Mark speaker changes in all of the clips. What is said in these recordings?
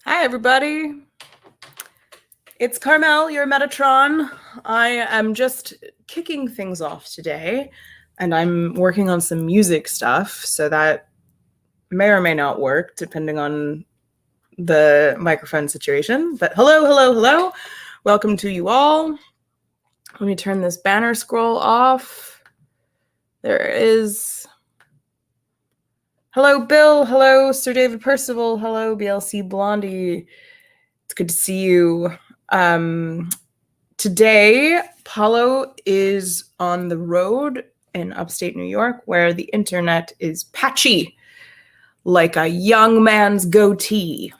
Speaker 1: Hi, everybody. It's Carmel, your Metatron. I am just kicking things off today, and I'm working on some music stuff, so that may or may not work depending on the microphone situation. But hello, hello, hello. Welcome to you all. Let me turn this banner scroll off. There is. Hello, Bill. Hello, Sir David Percival. Hello, BLC Blondie. It's good to see you. Today, Paulo is on the road in upstate New York where the internet is patchy, like a young man's goatee.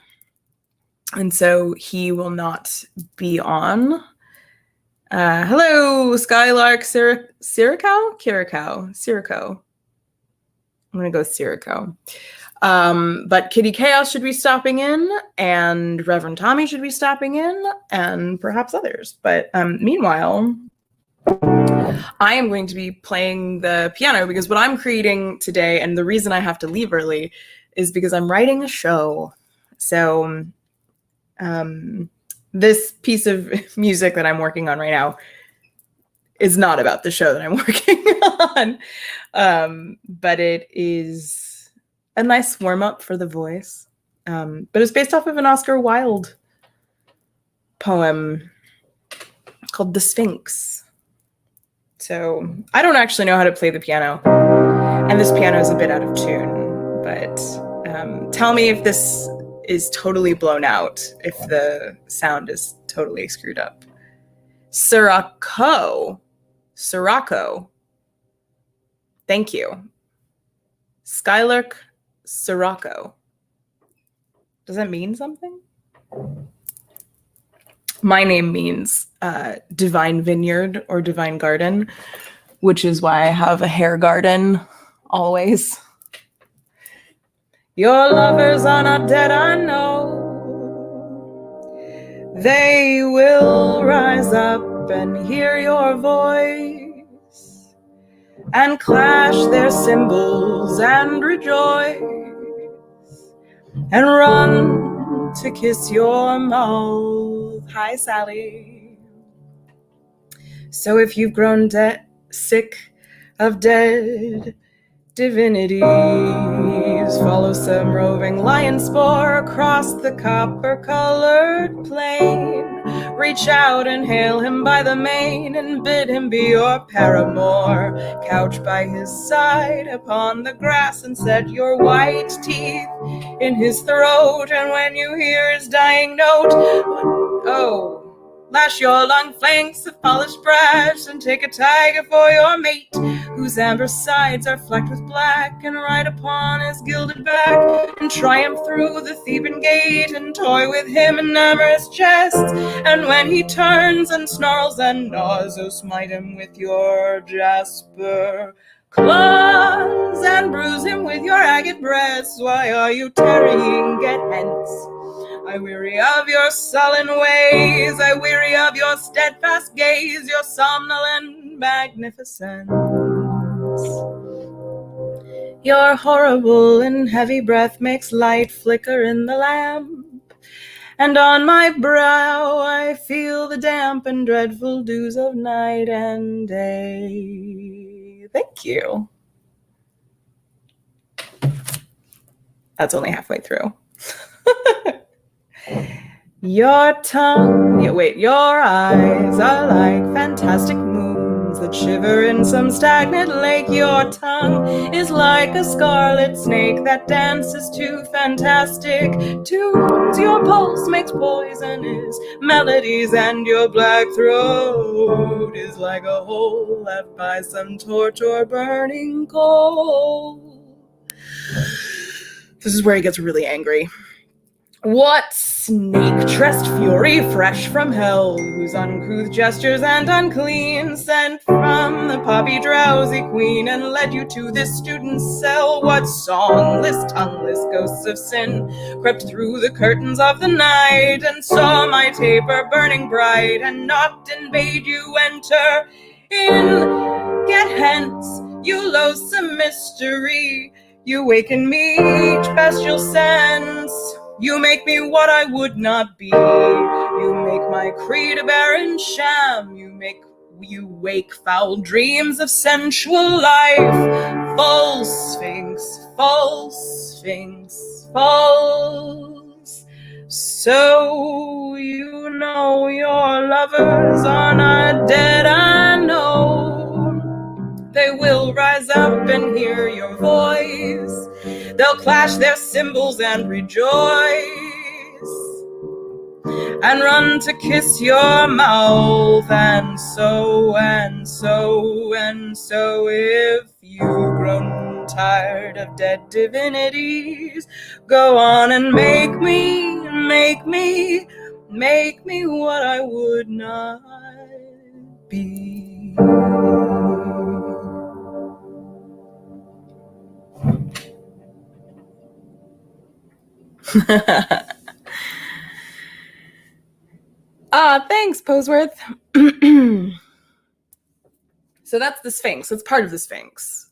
Speaker 1: And so he will not be on. Hello, Skylark Sirico? Sirico. I'm going to go Sirico. But Kitty Chaos should be stopping in, and Reverend Tommy should be stopping in, and perhaps others. But meanwhile, I am going to be playing the piano because what I'm creating today, and the reason I have to leave early, is because I'm writing a show. So this piece of music that I'm working on right now is not about the show that I'm working on, but it is a nice warm-up for the voice. But it's based off of an Oscar Wilde poem called The Sphinx. So I don't actually know how to play the piano, and this piano is a bit out of tune, but tell me if this is totally blown out, if the sound is totally screwed up. Sirocco. Thank you. Skylark Sirocco. Does that mean something? My name means divine vineyard or divine garden, which is why I have a hair garden always. Your lovers are not dead, I know. They will rise up and hear your voice and clash their cymbals and rejoice and run to kiss your mouth. Hi, Sally. So if you've grown sick of dead divinities, follow some roving lion spore across the copper-colored plain. Reach out and hail him by the mane and bid him be your paramour. Couch by his side upon the grass and set your white teeth in his throat. And when you hear his dying note, lash your long flanks of polished brass and take a tiger for your mate, whose amber sides are flecked with black, and ride upon his gilded back, and triumph through the Theban gate, and toy with him in amorous jest. And when he turns and snarls and gnaws, smite him with your jasper claws, and bruise him with your agate breasts. Why are you tarrying? Get hence. I weary of your sullen ways, I weary of your steadfast gaze, your somnolent magnificence. Your horrible and heavy breath makes light flicker in the lamp, and on my brow I feel the damp and dreadful dews of night and day. Thank you. That's only halfway through. Your eyes are like fantastic moons that shiver in some stagnant lake. Your tongue is like a scarlet snake that dances to fantastic tunes. Your pulse makes poisonous melodies, and your black throat is like a hole left by some torch or burning coal. This is where he gets really angry. What snake-tressed fury fresh from hell, whose uncouth gestures and unclean sent from the poppy drowsy queen and led you to this student's cell? What songless, tongueless ghosts of sin crept through the curtains of the night and saw my taper burning bright and knocked and bade you enter in? Get hence, you loathsome mystery, you waken me each bestial sense. You make me what I would not be. You make my creed a barren sham. You wake foul dreams of sensual life. False sphinx, false sphinx, false. So you know your lovers are not dead, I know. They will rise up and hear your voice. They'll clash their cymbals and rejoice, and run to kiss your mouth, and so, and so, and so. If you've grown tired of dead divinities, go on and make me what I would not be. Thanks, Poseworth. So that's the Sphinx. That's part of the Sphinx.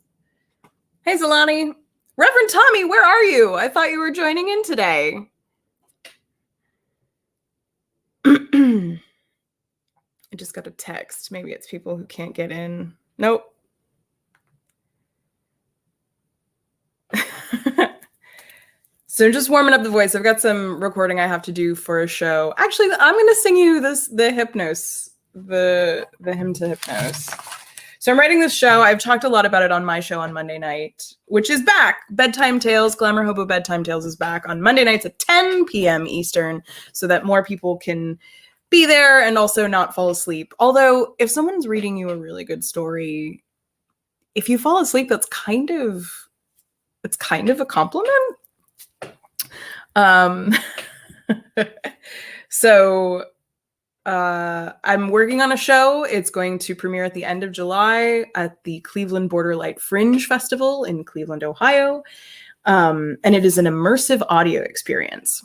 Speaker 1: Hey, Zalani. Reverend Tommy, where are you? I thought you were joining in today. I just got a text. Maybe it's people who can't get in. Nope. So just warming up the voice. I've got some recording I have to do for a show. Actually, I'm going to sing you the Hypnos, the hymn to Hypnos. So I'm writing this show. I've talked a lot about it on my show on Monday night, which is back. Bedtime Tales, Glamour Hobo Bedtime Tales is back on Monday nights at 10 p.m. Eastern, so that more people can be there and also not fall asleep. Although if someone's reading you a really good story, if you fall asleep, it's kind of a compliment. So I'm working on a show. It's going to premiere at the end of July at the Cleveland Borderlight Fringe Festival in Cleveland, Ohio. And it is an immersive audio experience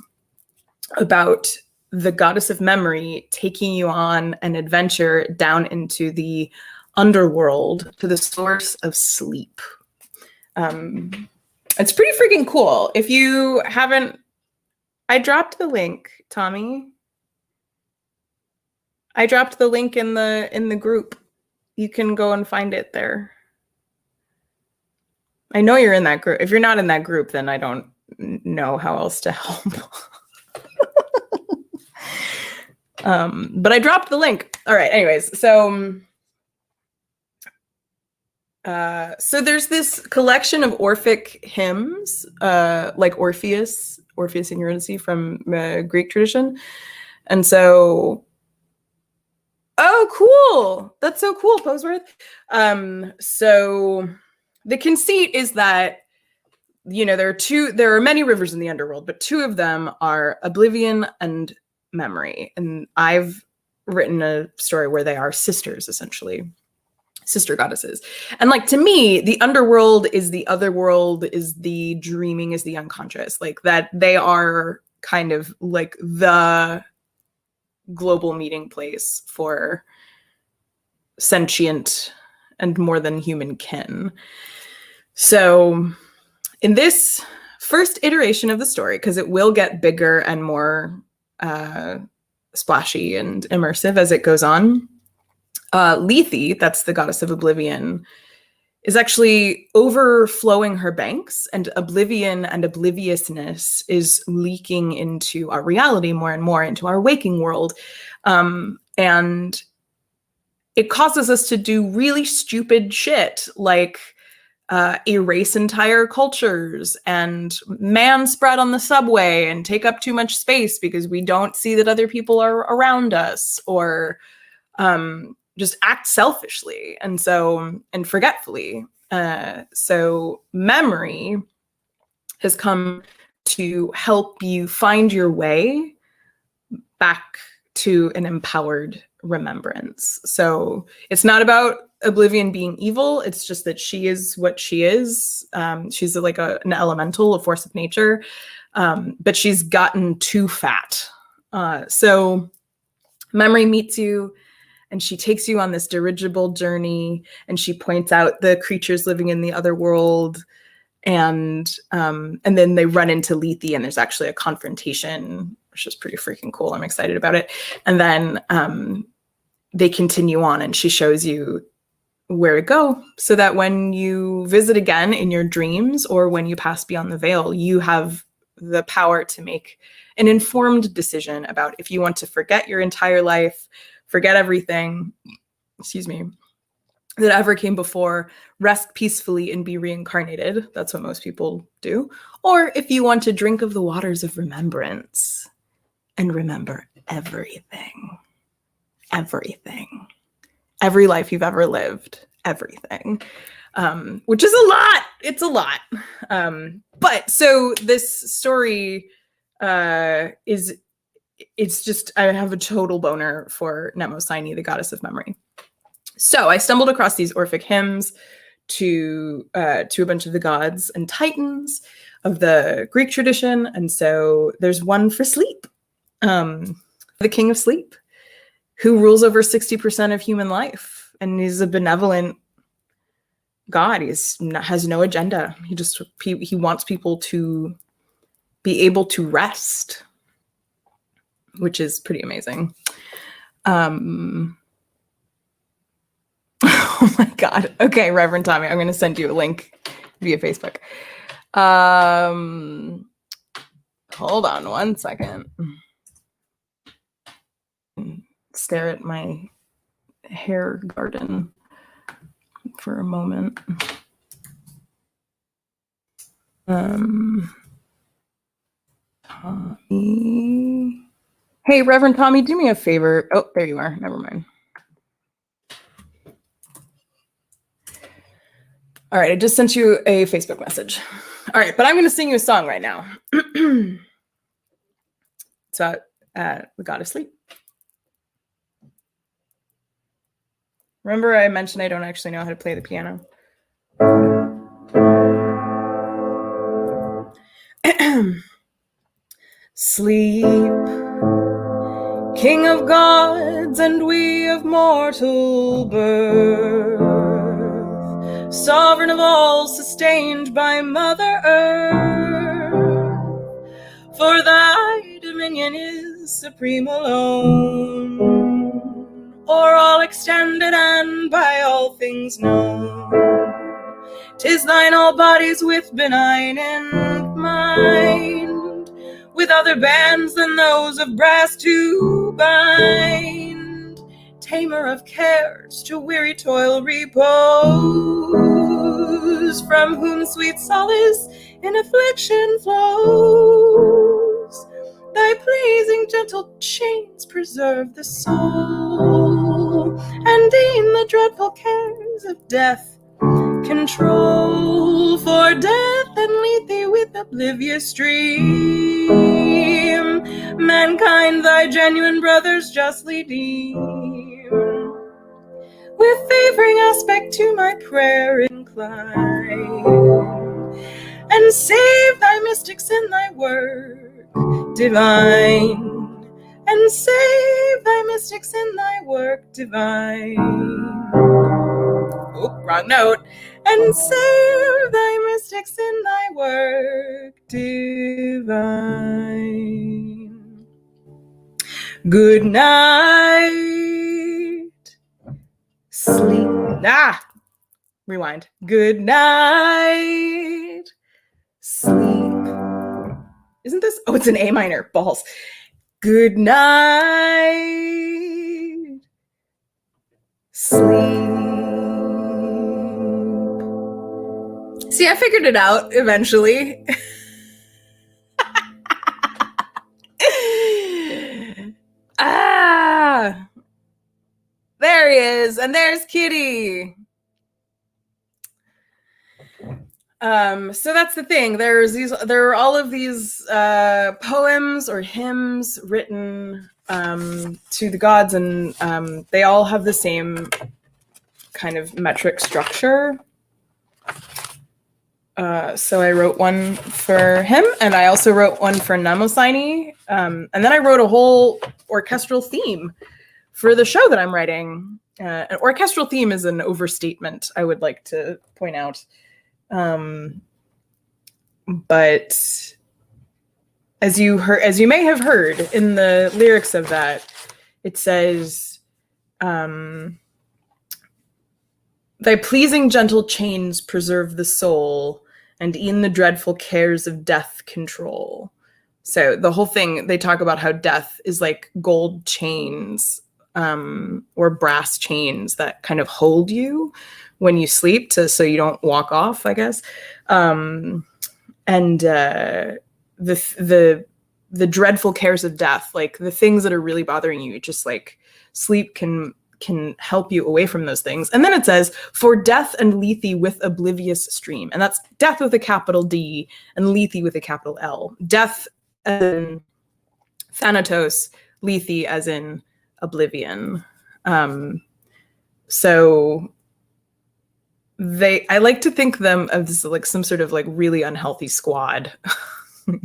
Speaker 1: about the goddess of memory taking you on an adventure down into the underworld to the source of sleep. It's pretty freaking cool. If you haven't, I dropped the link, Tommy. I dropped the link in the group. You can go and find it there. I know you're in that group. If you're not in that group, then I don't know how else to help. But I dropped the link. All right. Anyways, so there's this collection of Orphic hymns, like Orpheus and Eurydice from Greek tradition, and so. Oh, cool! That's so cool, Poseworth. So the conceit is that, you know, there are many rivers in the underworld, but two of them are Oblivion and Memory, and I've written a story where they are sisters, essentially. Sister goddesses. And like, to me, the underworld is the other world, is the dreaming, is the unconscious. Like, that they are kind of like the global meeting place for sentient and more than human kin. So in this first iteration of the story, because it will get bigger and more splashy and immersive as it goes on, Lethe, that's the goddess of oblivion, is actually overflowing her banks, and oblivion and obliviousness is leaking into our reality more and more, into our waking world. And it causes us to do really stupid shit, like erase entire cultures and man spread on the subway and take up too much space because we don't see that other people are around us, or just act selfishly and forgetfully. So memory has come to help you find your way back to an empowered remembrance. So it's not about Oblivion being evil. It's just that she is what she is. She's like an elemental, a force of nature, but she's gotten too fat. So memory meets you, and she takes you on this dirigible journey, and she points out the creatures living in the other world, And then they run into Lethe, and there's actually a confrontation, which is pretty freaking cool. I'm excited about it. And then they continue on, and she shows you where to go, so that when you visit again in your dreams, or when you pass beyond the veil, you have the power to make an informed decision about if you want to forget your entire life, forget everything, that ever came before, rest peacefully and be reincarnated. That's what most people do. Or if you want to drink of the waters of remembrance and remember everything, every life you've ever lived, everything, which is a lot. It's a lot. But so this story it's just, I have a total boner for Mnemosyne, the goddess of memory. So I stumbled across these Orphic hymns to a bunch of the gods and titans of the Greek tradition. And so there's one for sleep, the king of sleep, who rules over 60% of human life. And he's a benevolent god. He has no agenda. He wants people to be able to rest, which is pretty amazing. Oh my God. Okay, Reverend Tommy, I'm going to send you a link via Facebook. Hold on one second. Stare at my hair garden for a moment. Tommy. Hey, Reverend Tommy, do me a favor. Oh, there you are. Never mind. All right, I just sent you a Facebook message. All right, but I'm going to sing you a song right now. It's about the god of sleep. Remember I mentioned I don't actually know how to play the piano. Sleep, king of gods, and we of mortal birth, sovereign of all, sustained by Mother Earth. For thy dominion is supreme alone, o'er all extended and by all things known. 'Tis thine all bodies with benign and mind, with other bands than those of brass to bind, tamer of cares to weary toil repose, from whom sweet solace in affliction flows. Thy pleasing gentle chains preserve the soul, and e'en the dreadful cares of death control. For death and Lethe with oblivious stream, mankind thy genuine brothers justly deem. With favoring aspect to my prayer incline, and save thy mystics in thy work divine, and save thy mystics in thy work divine. Oh, wrong note. And save thy mystics in thy work divine. Good night, sleep. Rewind. Good night, sleep. Isn't this? Oh, it's an A minor. Balls. Good night, sleep. See, I figured it out eventually. There he is, and there's Kitty. So that's the thing. There are all of these poems or hymns written to the gods, and they all have the same kind of metric structure. So I wrote one for him, and I also wrote one for Mnemosyne, and then I wrote a whole orchestral theme for the show that I'm writing. An orchestral theme is an overstatement, I would like to point out. But as you may have heard in the lyrics of that, it says, thy pleasing gentle chains preserve the soul, and e'en the dreadful cares of death control. So the whole thing, they talk about how death is like gold chains, or brass chains that kind of hold you when you sleep, so you don't walk off, I guess. And the dreadful cares of death, like the things that are really bothering you, just like sleep can help you away from those things. And then it says, for death and lethe with oblivious stream. And that's death with a capital D and lethe with a capital L. Death as in thanatos, lethe as in oblivion. So I like to think them of this like some sort of like really unhealthy squad,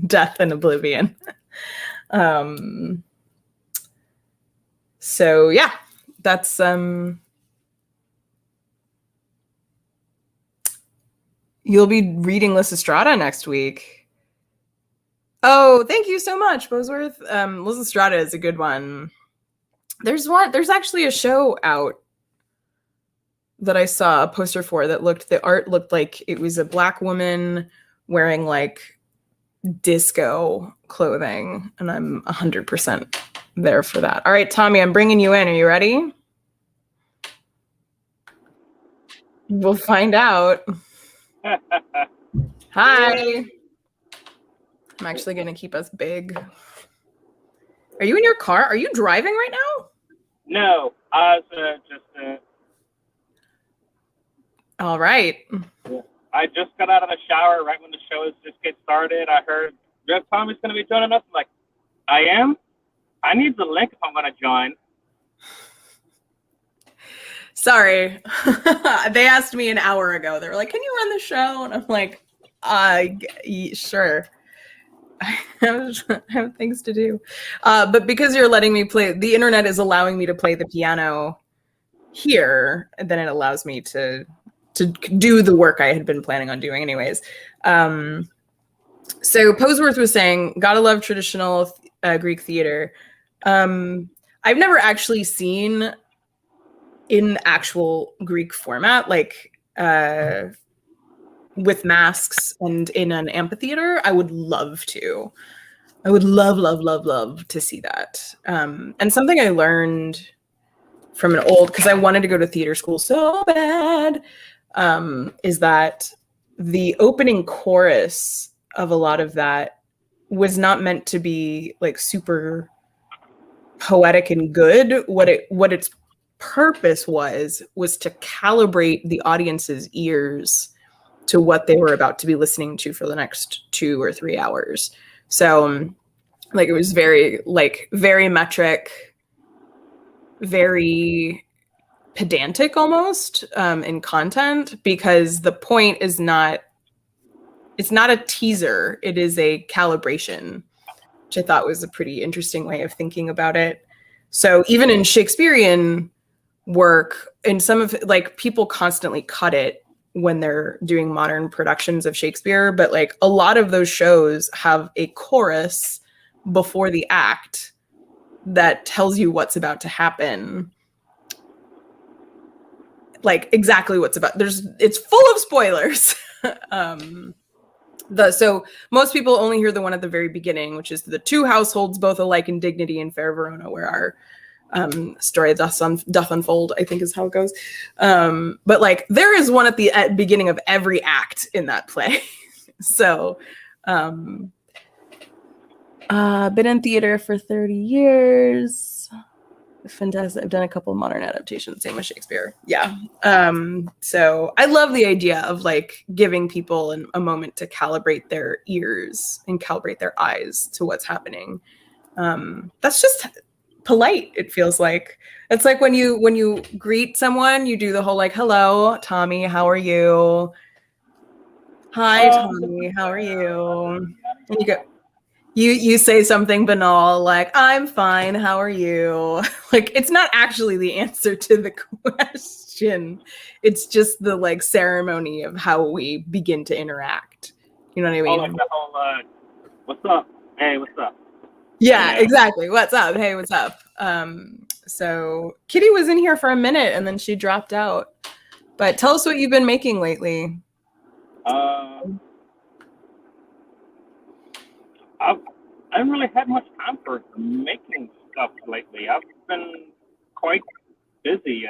Speaker 1: death and oblivion. So yeah, that's you'll be reading Lysistrata next week. Oh, thank you so much, Bosworth. Lysistrata is a good one. There's actually a show out that I saw a poster for that the art looked like it was a Black woman wearing like disco clothing, and I'm 100% there for that. All right, Tommy, I'm bringing you in. Are you ready? We'll find out. Hi. I'm actually going to keep us big. Are you in your car? Are you driving right now?
Speaker 2: No, I was just...
Speaker 1: All right.
Speaker 2: Yeah. I just got out of the shower right when the show was just getting started. I heard Tommy's going to be joining us. I'm like, I am? I need the link if I'm going to join.
Speaker 1: Sorry. They asked me an hour ago. They were like, can you run the show? And I'm like, sure. I have things to do. But because you're letting me play, the internet is allowing me to play the piano here, and then it allows me to do the work I had been planning on doing anyways. So Bosworth was saying, gotta love traditional Greek theater. I've never actually seen in actual Greek format, like with masks and in an amphitheater. I would love to. I would love to see that. And something I learned from an old, because I wanted to go to theater school so bad, is that the opening chorus of a lot of that was not meant to be like super poetic and good. What its purpose was to calibrate the audience's ears to what they were about to be listening to for the next 2 or 3 hours. So like it was very metric, very pedantic almost in content, because the point is not, it's not a teaser, it is a calibration, which I thought was a pretty interesting way of thinking about it. So even in Shakespearean work, in some of like people constantly cut it when they're doing modern productions of Shakespeare, but like a lot of those shows have a chorus before the act that tells you what's about to happen. Like exactly what's about. It's full of spoilers. So most people only hear the one at the very beginning, which is the two households both alike in dignity in fair Verona, where our story doth unfold, I think is how it goes. But like there is one at the beginning of every act in that play. So been in theater for 30 years. Fantastic. I've done a couple of modern adaptations, same with Shakespeare. Yeah. So I love the idea of like giving people a moment to calibrate their ears and calibrate their eyes to what's happening. That's just polite, it feels like. It's like when you greet someone, you do the whole like, hello, Tommy, how are you? Hi, Tommy, how are you? And you go, you say something banal like, I'm fine, how are you? Like, it's not actually the answer to the question. It's just the like ceremony of how we begin to interact. You know what I
Speaker 2: Oh,
Speaker 1: mean?
Speaker 2: like the whole, what's up? Hey, what's up?
Speaker 1: Yeah,
Speaker 2: Yeah.
Speaker 1: exactly. What's up? Hey, what's up? So Kitty was in here for a minute and then she dropped out. But tell us what you've been making lately.
Speaker 2: I haven't really had much time for making stuff lately. I've been quite busy.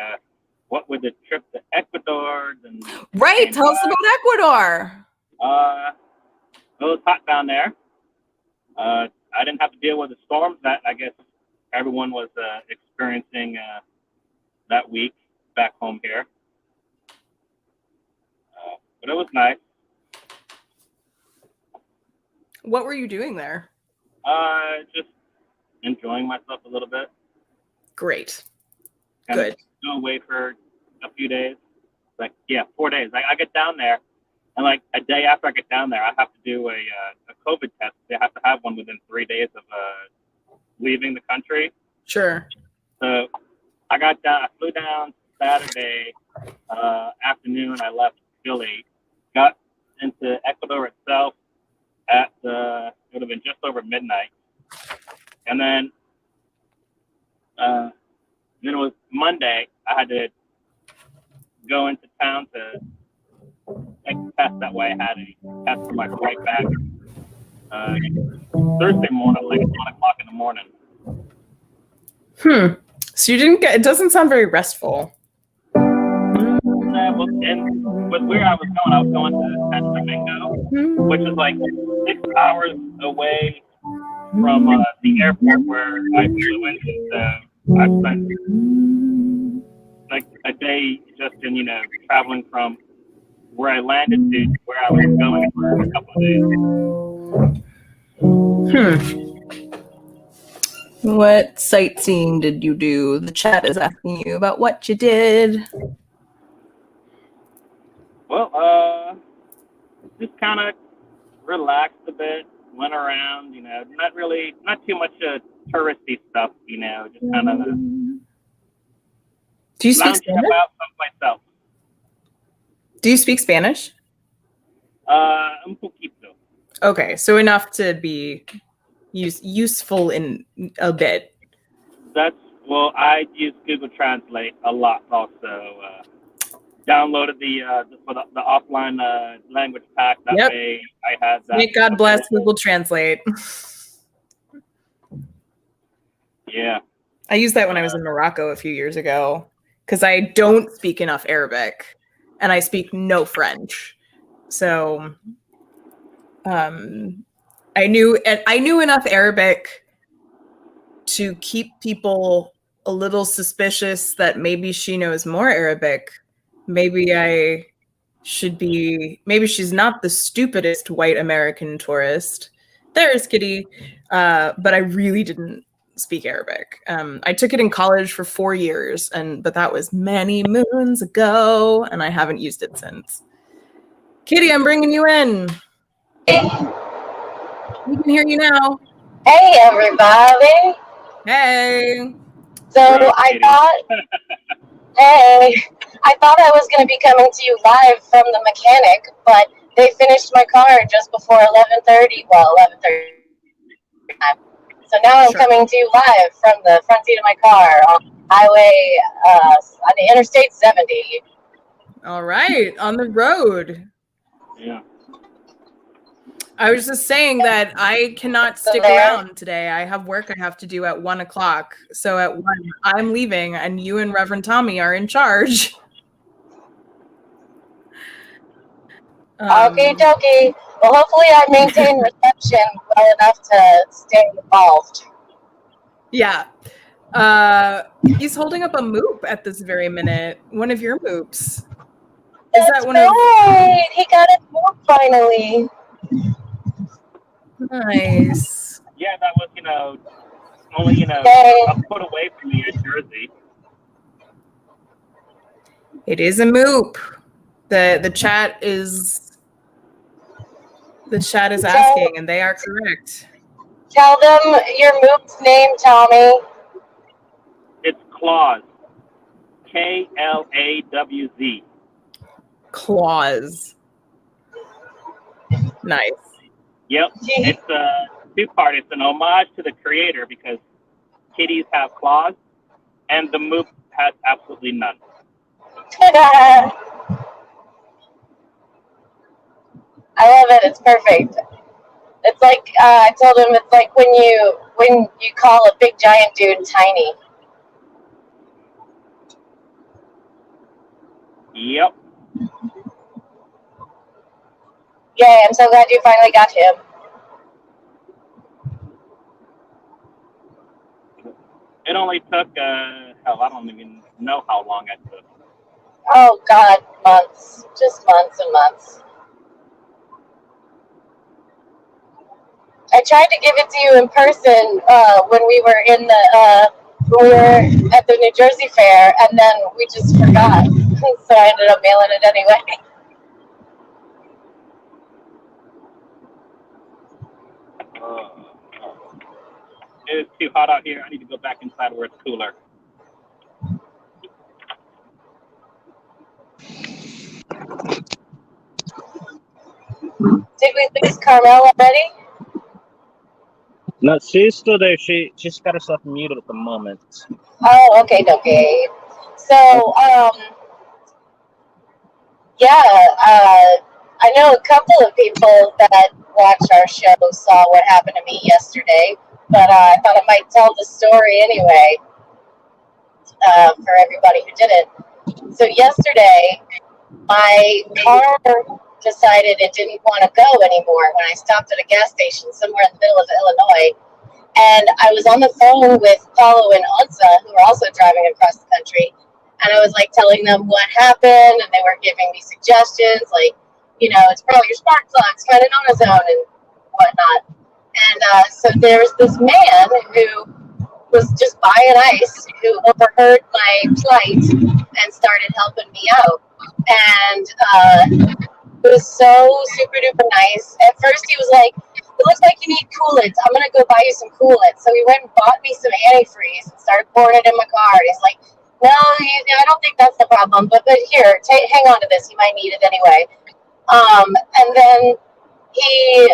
Speaker 2: What with the trip to Ecuador and
Speaker 1: Right. Tell us about Ecuador.
Speaker 2: it was hot down there. I didn't have to deal with the storms that I guess everyone was experiencing that week back home here. But it was nice.
Speaker 1: What were you doing there?
Speaker 2: Just enjoying myself a little bit.
Speaker 1: Great.
Speaker 2: Kind
Speaker 1: Good.
Speaker 2: of go away for a few days. Like, yeah, 4 days. I get down there, and like a day after I get down there, I have to do a COVID test. They have to have one within 3 days of leaving the country.
Speaker 1: Sure.
Speaker 2: So I flew down Saturday afternoon. I left Philly, got into Ecuador itself at it would have been just over midnight, and then it was Monday. I had to go into town to take a test. That way, I had a test for my flight back Thursday morning, like 1:00 in the morning.
Speaker 1: So you didn't get. It doesn't sound very restful.
Speaker 2: Well, and with where I was going to Santo Domingo, which is like 6 hours away from the airport where I flew into. So I spent like a day just in, traveling from where I landed to where I was going for a couple of days.
Speaker 1: What sightseeing did you do? The chat is asking you about what you did.
Speaker 2: Well, just kind of relaxed a bit, went around, not too much touristy stuff, just kind of
Speaker 1: Do you speak
Speaker 2: lounging
Speaker 1: Spanish?
Speaker 2: about someplace else.
Speaker 1: Do you speak Spanish?
Speaker 2: Un poquito.
Speaker 1: Okay, so enough to be useful in a bit.
Speaker 2: I use Google Translate a lot also. Downloaded the offline language pack. That way I had that.
Speaker 1: May God bless Google Translate.
Speaker 2: Yeah.
Speaker 1: I used that when I was in Morocco a few years ago because I don't speak enough Arabic and I speak no French. So I knew enough Arabic to keep people a little suspicious that maybe she knows more Arabic. Maybe she's not the stupidest white American tourist. There's Kitty. But I really didn't speak Arabic. I took it in college for 4 years, but that was many moons ago, and I haven't used it since. Kitty, I'm bringing you in. We can hear you now.
Speaker 3: Hey, everybody.
Speaker 1: Hey.
Speaker 3: So I thought I was going to be coming to you live from the mechanic, but they finished my car just before 11:30. Well, 11:30. So now I'm coming to you live from the front seat of my car on highway, on the Interstate 70.
Speaker 1: All right, on the road.
Speaker 2: Yeah.
Speaker 1: I was just saying that I cannot stick around today. I have work I have to do at 1:00. So at 1, I'm leaving, and you and Reverend Tommy are in charge.
Speaker 3: Okie dokie. Well, hopefully I maintain reception well enough to stay involved.
Speaker 1: Yeah. He's holding up a moop at this very minute. One of your moops.
Speaker 3: That's right. He got it moop finally.
Speaker 1: Nice.
Speaker 2: Yeah, that was, only, a foot away from me in Jersey.
Speaker 1: It is a moop. The chat is asking, and they are correct.
Speaker 3: Tell them your moop's name, Tommy.
Speaker 2: It's Claus. Klawz.
Speaker 1: Nice.
Speaker 2: Yep. It's a two-part. It's an homage to the creator because kitties have claws, and the Moop has absolutely none.
Speaker 3: I love it. It's perfect. It's like I told him. It's like when you call a big giant dude tiny.
Speaker 2: Yep.
Speaker 3: Yay! I'm so glad you finally got him.
Speaker 2: It only took hell, I don't even know how long it took.
Speaker 3: Oh God, months, just months and months. I tried to give it to you in person when we were at the New Jersey Fair, and then we just forgot. So I ended up mailing it anyway.
Speaker 2: It's too hot out here. I need to go back inside where it's cooler.
Speaker 3: Did we lose Carmel already?
Speaker 4: No, she's still there. She's got herself muted at the moment.
Speaker 3: Oh, okay. So, I know a couple of people that watch our show saw what happened to me yesterday, but I thought I might tell the story anyway for everybody who didn't. So yesterday, my car decided it didn't want to go anymore when I stopped at a gas station somewhere in the middle of Illinois. And I was on the phone with Paulo and Onsa, who were also driving across the country. And I was like telling them what happened, and they were giving me suggestions, like, it's probably your spark plugs, find an AutoZone and whatnot. And so there was this man who was just buying ice, who overheard my plight and started helping me out. And it was so super duper nice. At first he was like, it looks like you need coolant. I'm going to go buy you some coolant. So he went and bought me some antifreeze and started pouring it in my car. And he's like, no, I don't think that's the problem. But here, hang on to this. You might need it anyway. And then he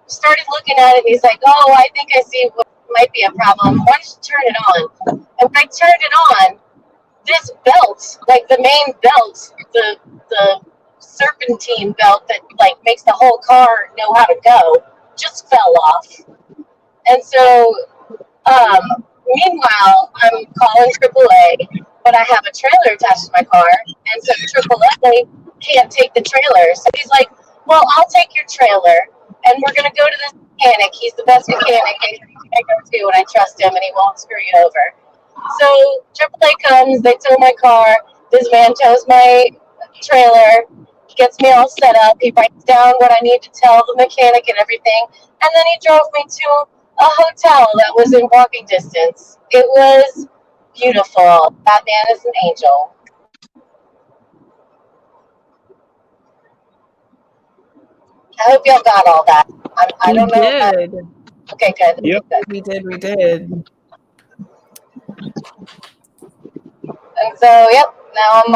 Speaker 3: started looking at it. And he's like, oh, I think I see what might be a problem. Why don't you turn it on? And when I turned it on, this belt, like the main belt, the serpentine belt that makes the whole car know how to go, just fell off. And so meanwhile I'm calling AAA, but I have a trailer attached to my car, and so AAA can't take the trailer. So he's like, well, I'll take your trailer and we're gonna go to this mechanic. He's the best mechanic I go to, and I trust him and he won't screw you over. So AAA comes, they tow my car, this man tows my trailer, gets me all set up, he writes down what I need to tell the mechanic and everything, and then he drove me to a hotel that was in walking distance. It was beautiful. That man is an angel. I hope y'all got all that. I don't know. Okay, good.
Speaker 4: Yep.
Speaker 1: We did.
Speaker 3: And so, yep, now I'm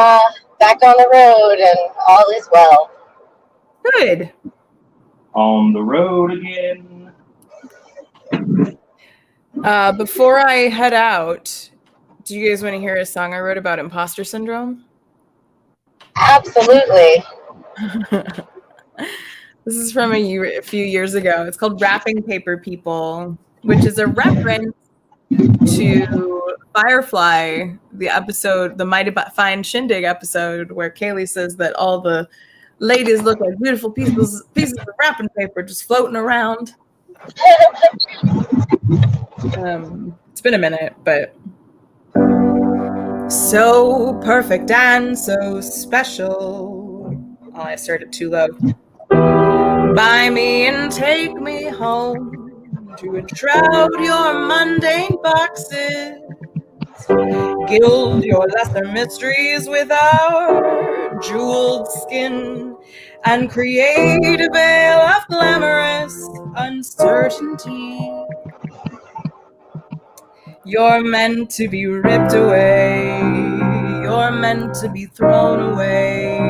Speaker 3: back on the road and all is well.
Speaker 1: Good.
Speaker 2: On the road again.
Speaker 1: Before I head out, do you guys want to hear a song I wrote about imposter syndrome?
Speaker 3: Absolutely.
Speaker 1: This is from a few years ago. It's called Wrapping Paper People, which is a reference to Firefly, the episode, the Mighty Fine Shindig episode, where Kaylee says that all the ladies look like beautiful pieces of wrapping paper just floating around. It's been a minute, but so perfect and so special. Oh, I started too low. Buy me and take me home to enshroud your mundane boxes, gild your lesser mysteries with our jeweled skin, and create a veil of glamorous uncertainty. You're meant to be ripped away. You're meant to be thrown away.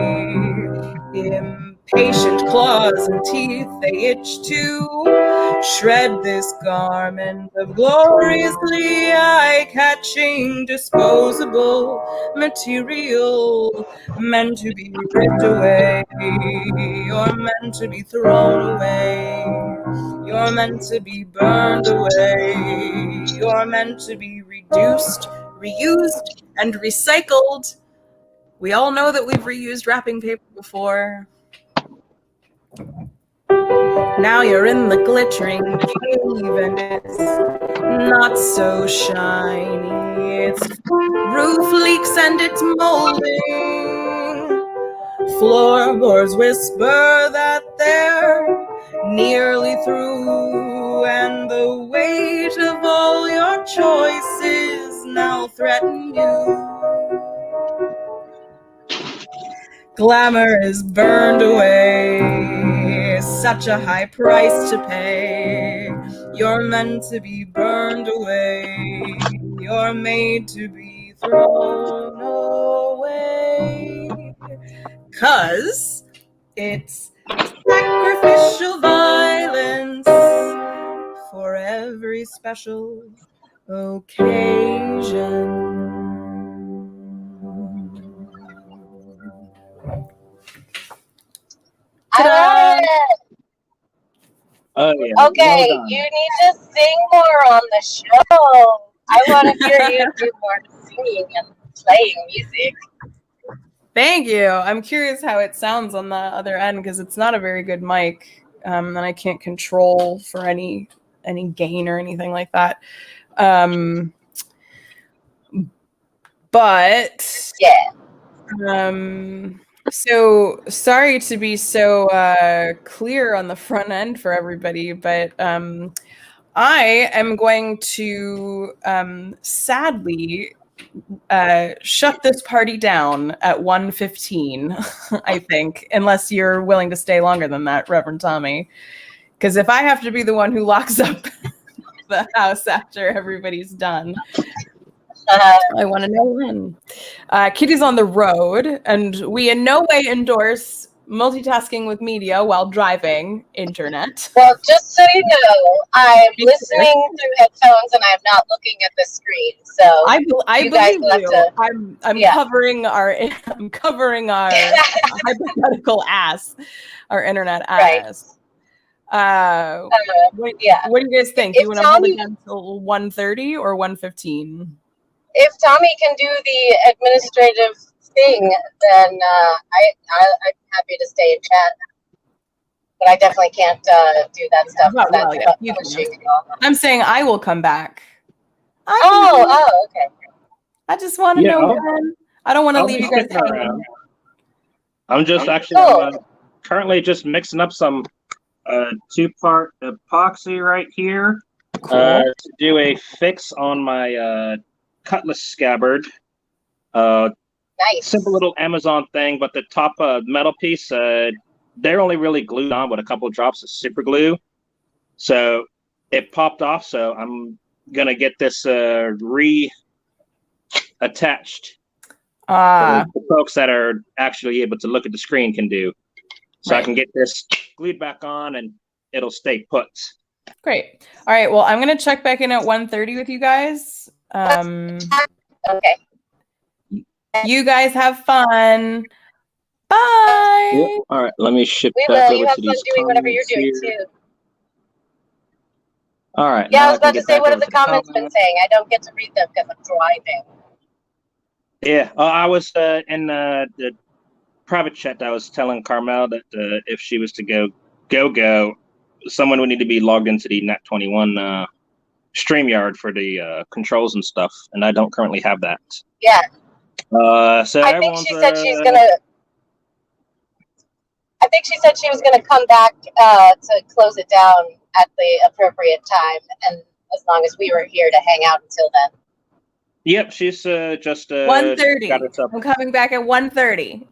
Speaker 1: Patient claws and teeth, they itch to shred this garment of gloriously eye-catching disposable material, meant to be ripped away. You're meant to be thrown away. You're meant to be burned away. You're meant to be reduced, reused, and recycled. We all know that we've reused wrapping paper before. Now you're in the glittering cave and it's not so shiny. Its roof leaks and it's molding. Floorboards whisper that they're nearly through, and the weight of all your choices now threaten you. Glamour is burned away, such a high price to pay. You're meant to be burned away. You're made to be thrown away. 'Cause it's sacrificial violence for every special occasion.
Speaker 3: I love it.
Speaker 4: Oh yeah.
Speaker 3: Okay,
Speaker 4: Well done.
Speaker 3: you need to sing more on the show. I want to hear you do more singing and playing music.
Speaker 1: Thank you. I'm curious how it sounds on the other end because it's not a very good mic, and I can't control for any gain or anything like that. But
Speaker 3: Yeah.
Speaker 1: So sorry to be so clear on the front end for everybody, but I am going to sadly shut this party down at 1:15, I think, unless you're willing to stay longer than that, Reverend Tommy. Because if I have to be the one who locks up the house after everybody's done, I want to know when. Kitty's on the road, and we in no way endorse multitasking with media while driving internet.
Speaker 3: Well, just so you know, I'm listening through headphones and I'm not looking at the screen. So
Speaker 1: I
Speaker 3: you guys
Speaker 1: believe
Speaker 3: have
Speaker 1: you.
Speaker 3: to-
Speaker 1: I'm
Speaker 3: yeah.
Speaker 1: covering our hypothetical ass, our internet
Speaker 3: Right.
Speaker 1: ass.
Speaker 3: yeah.
Speaker 1: What do you guys think?
Speaker 3: If
Speaker 1: You want to hold
Speaker 3: Tommy-
Speaker 1: it until 1:30 or 1:15?
Speaker 3: If Tommy can do the administrative thing, then I'm happy to stay and chat. But I definitely can't do that stuff.
Speaker 1: Well,
Speaker 3: That's
Speaker 1: yeah,
Speaker 3: about
Speaker 1: you
Speaker 3: pushing
Speaker 1: can.
Speaker 3: and all.
Speaker 1: I'm saying I will come back.
Speaker 3: Oh, okay.
Speaker 1: I just want to
Speaker 4: Yeah,
Speaker 1: know
Speaker 4: I'll-
Speaker 1: when. I don't want to
Speaker 4: I'll
Speaker 1: leave
Speaker 4: be
Speaker 1: you guys
Speaker 4: sticking
Speaker 1: hanging.
Speaker 4: around. I'm just actually
Speaker 3: Cool.
Speaker 4: currently just mixing up some two-part epoxy right here to do a fix on my cutlass scabbard.
Speaker 3: Nice.
Speaker 4: Simple little Amazon thing, but the top metal piece, they're only really glued on with a couple of drops of super glue. So it popped off, so I'm going to get this reattached. The folks that are actually able to look at the screen can do. So I can get this glued back on and it'll stay put.
Speaker 1: Great. All right. Well, I'm going to check back in at 1:30 with you guys.
Speaker 3: Okay.
Speaker 1: You guys have fun. Bye.
Speaker 4: Yep. All right, let me shift
Speaker 3: We
Speaker 4: back
Speaker 3: will.
Speaker 4: over
Speaker 3: You have
Speaker 4: to
Speaker 3: fun
Speaker 4: these
Speaker 3: doing whatever you're
Speaker 4: comments
Speaker 3: doing
Speaker 4: here.
Speaker 3: too.
Speaker 4: All right.
Speaker 3: Yeah,
Speaker 4: now
Speaker 3: I was
Speaker 4: can
Speaker 3: about to
Speaker 4: get
Speaker 3: say,
Speaker 4: back
Speaker 3: what
Speaker 4: over
Speaker 3: have the
Speaker 4: to
Speaker 3: comments been saying? I don't get to read them because I'm driving.
Speaker 4: Yeah, I was in the private chat. I was telling Carmel that if she was to go, someone would need to be logged into the Nat21 StreamYard for the controls and stuff, and I don't currently have that.
Speaker 3: Yeah.
Speaker 4: So
Speaker 3: I think she said she's gonna. I think she said she was gonna come back to close it down at the appropriate time, and as long as we were here to hang out until then.
Speaker 4: Yep, she's just
Speaker 1: 1:30.
Speaker 4: got herself.
Speaker 1: I'm coming back at 1:30.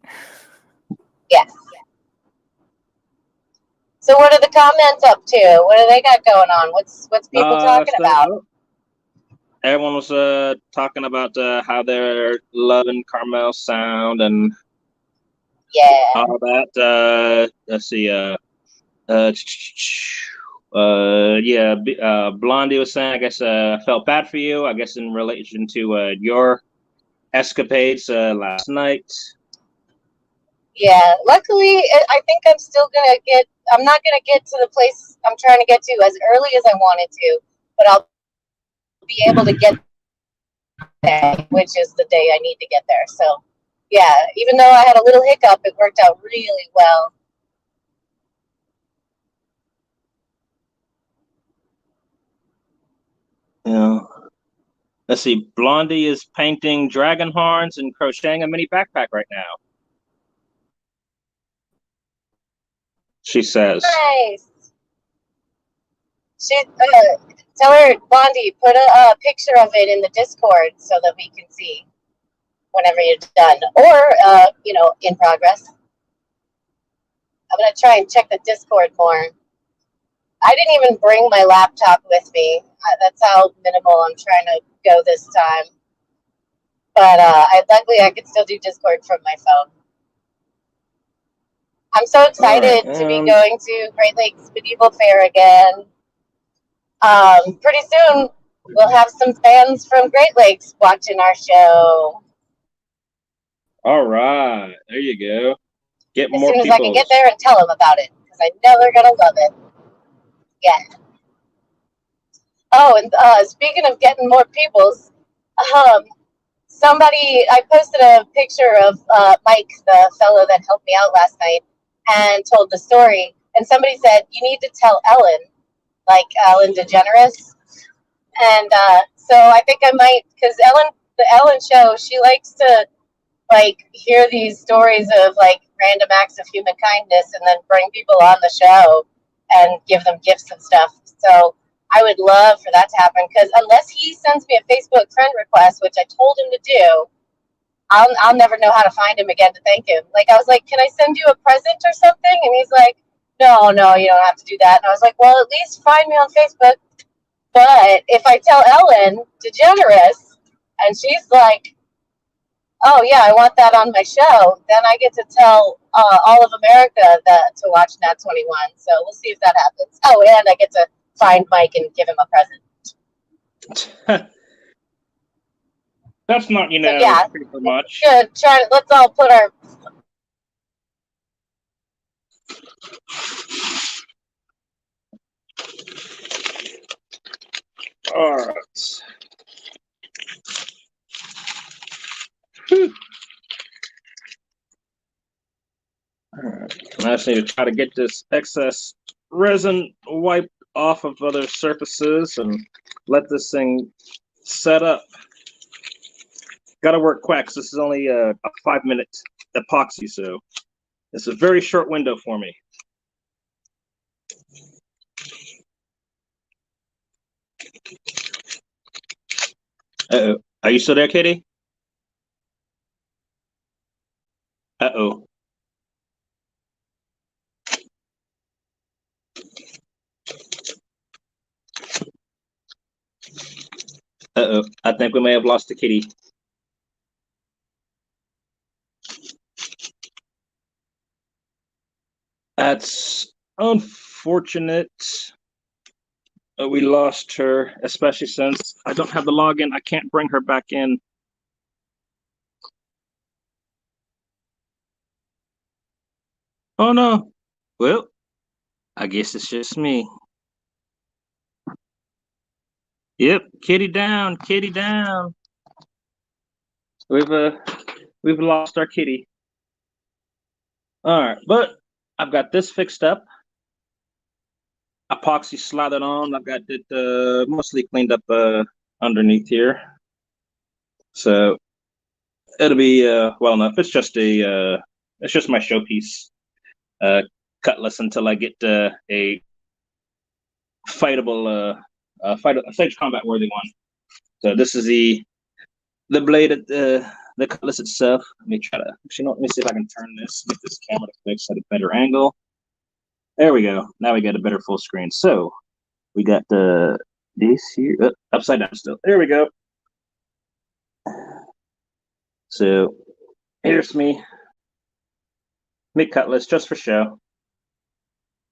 Speaker 3: Yes. So what are the comments up to? What do they got going on? What's people talking about?
Speaker 4: Everyone was talking about how they're loving Carmel's sound and
Speaker 3: Yeah.
Speaker 4: All that. Let's see. Blondie was saying, I guess, felt bad for you. I guess in relation to your escapades last night.
Speaker 3: Yeah. Luckily, I think I'm still gonna get. I'm not gonna get to the place I'm trying to get to as early as I wanted to, but I'll be able to get there, which is the day I need to get there. So, yeah. Even though I had a little hiccup, it worked out really well.
Speaker 4: Yeah. Let's see. Blondie is painting dragon horns and crocheting a mini backpack right now. She says.
Speaker 3: Nice. She tell her, Blondie, put a picture of it in the Discord so that we can see whenever you're done, or in progress. I'm gonna try and check the Discord more. I didn't even bring my laptop with me. That's how minimal I'm trying to go this time. But luckily I could still do Discord from my phone. I'm so excited to be going to Great Lakes Medieval Fair again. Pretty soon we'll have some fans from Great Lakes watching our show.
Speaker 4: All right, there you go. Get
Speaker 3: as
Speaker 4: more
Speaker 3: soon as
Speaker 4: people.
Speaker 3: I can get there and tell them about it, because I know they're gonna love it. Yeah. Oh, and speaking of getting more peoples, I posted a picture of Mike, the fellow that helped me out last night, and told the story. And somebody said, you need to tell Ellen, like Ellen DeGeneres. And so I think I might, because the Ellen show, she likes to hear these stories of random acts of human kindness and then bring people on the show and give them gifts and stuff. So I would love for that to happen, because unless he sends me a Facebook friend request, which I told him to do, I'll never know how to find him again to thank him. I was like, can I send you a present or something? And he's like, no, you don't have to do that. And I was like, well, at least find me on Facebook. But if I tell Ellen DeGeneres and she's like, oh yeah, I want that on my show, then I get to tell all of America to watch Nat 21. So we'll see if that happens. Oh, and I get to find Mike and give him a present.
Speaker 4: That's not,
Speaker 3: yeah,
Speaker 4: pretty much.
Speaker 3: Good. Let's all put our.
Speaker 4: All right. I just need to try to get this excess resin wiped off of other surfaces and let this thing set up. Got to work quick, because this is only a 5-minute epoxy, so it's a very short window for me. Uh-oh. Are you still there, Katie? Uh-oh. Uh-oh. I think we may have lost the kitty. That's unfortunate. We lost her, especially since I don't have the login. I can't bring her back in. Oh no. Well, I guess it's just me. Yep, kitty down, kitty down. We've lost our kitty. All right, but I've got this fixed up. Epoxy slathered on. I've got it mostly cleaned up underneath here, so it'll be well enough. It's just my showpiece cutlass until I get a fightable a stage combat worthy one. So this is the blade at the cutlass itself. Let me try to let me see if I can turn this, get this camera to fix at a better angle. There we go. Now we got a better full screen. So we got this here upside down still. There we go. So here's me Meat cutlets, just for show.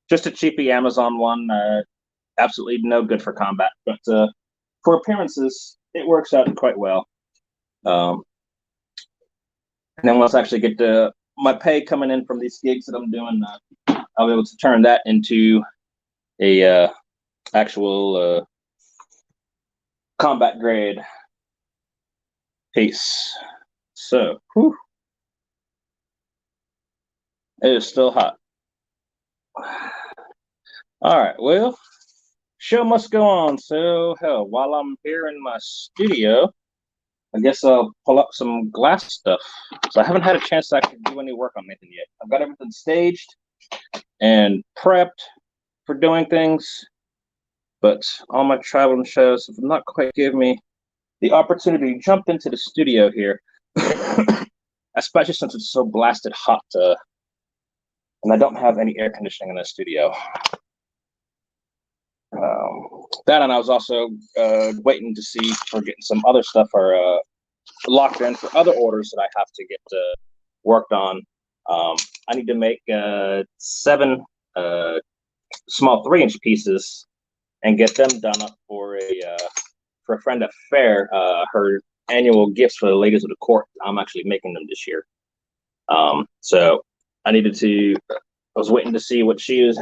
Speaker 4: Just a cheapy Amazon one. Absolutely no good for combat, but for appearances, it works out quite well. And then once I actually get my pay coming in from these gigs that I'm doing, I'll be able to turn that into a actual combat grade piece. So, whew, it is still hot. All right, well, show must go on. So, hell, while I'm here in my studio, I guess I'll pull up some glass stuff. So I haven't had a chance to actually do any work on anything yet. I've got everything staged and prepped for doing things, but all my traveling shows have not quite given me the opportunity to jump into the studio here, especially since it's so blasted hot, and I don't have any air conditioning in the studio. That, and I was also waiting to see for getting some other stuff are locked in for other orders that I have to get worked on. I need to make 7 small 3-inch pieces and get them done up for a friend at Fair, her annual gifts for the ladies of the court. I'm actually making them this year. So I was waiting to see what she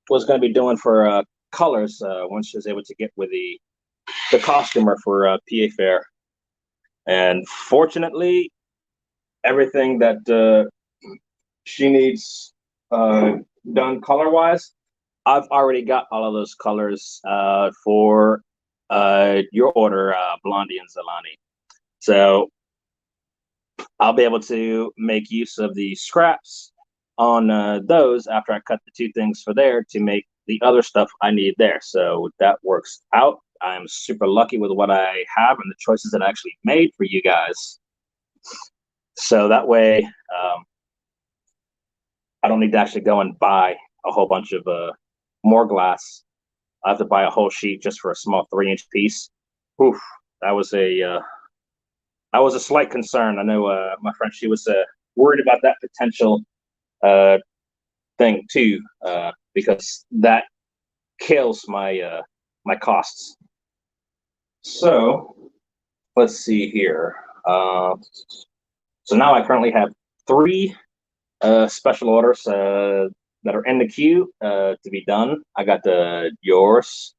Speaker 4: was going to be doing for colors once she was able to get with the costumer for PA Fair. And fortunately, everything that she needs done color-wise, I've already got all of those colors for your order, Blondie and Zalani. So I'll be able to make use of the scraps on those after I cut the 2 things for there to make the other stuff I need there. So that works out. I'm super lucky with what I have and the choices that I actually made for you guys. So that way, I don't need to actually go and buy a whole bunch of more glass. I have to buy a whole sheet just for a small 3-inch piece. Oof, that was a slight concern. I know my friend, she was worried about that potential thing too, because that kills my my costs. So let's see here. So now I currently have 3 special orders that are in the queue to be done. I got yours